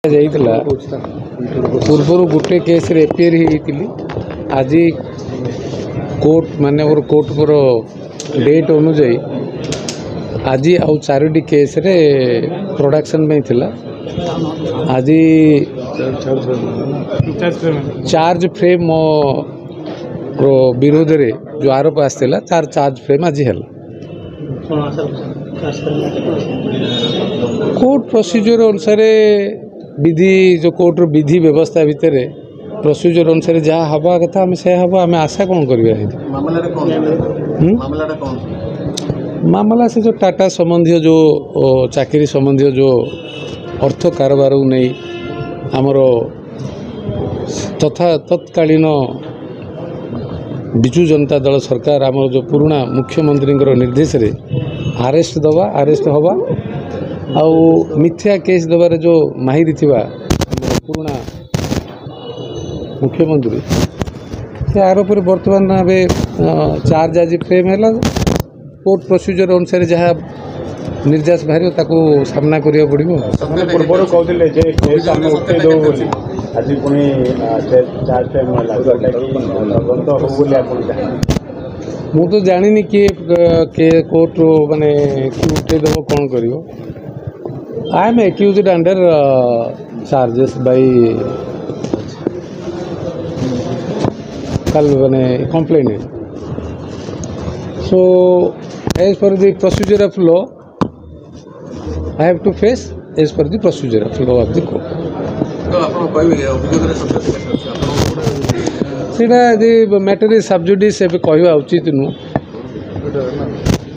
जाइतिला पूर्व गोटे केस रे एपीआर ही आज कोर्ट माने कोर्ट पर डेट अनुजाई आज आउ चारोटी केस रे प्रोडक्शन में थिला आज चार्ज फ्रेम मो विरोध रे जो आरोप आसला तार चार्ज फ्रेम आज है कोर्ट प्रोसीजर अनुसार विधि जो कोर्ट विधि व्यवस्था भितर प्रोसीजर अनुसार जहाँ हवा कथा आम से हम आम आशा कौन कर मामला से जो टाटा संबंधी जो चाकरी संबंधी जो अर्थ कारोबार नहीं आमर तथा तत्कालीन विजु जनता दल सरकार आमर जो पुराना मुख्यमंत्री निर्देश रे अरेस्ट दवा अरेस्ट हवा आउ मिथ्या केस दबार जो माहिर थिबा पुराना मुख्यमंत्री से आरोप बर्तमान अबे चार्ज आज फ्रेम है कोर्ट प्रोसीजर अनुसार जहाँ निर्देश बाहर ताको सामना करिया पड़िबो पूर्व कहते जे केस हम उठे दो बोली आज पुणी चार्ज फ्रेम लागत हो बोली आपण मु तो जानिनी के कोर्ट माने कि उठे देबो कोन करियो I am accused under charges by कल माने complaint so as per the procedure of law I have to face as per the procedure of law of the court तो आपण कहबे अभियोग रे सत्य सेटा the matter is sub judice कहवा उचित नु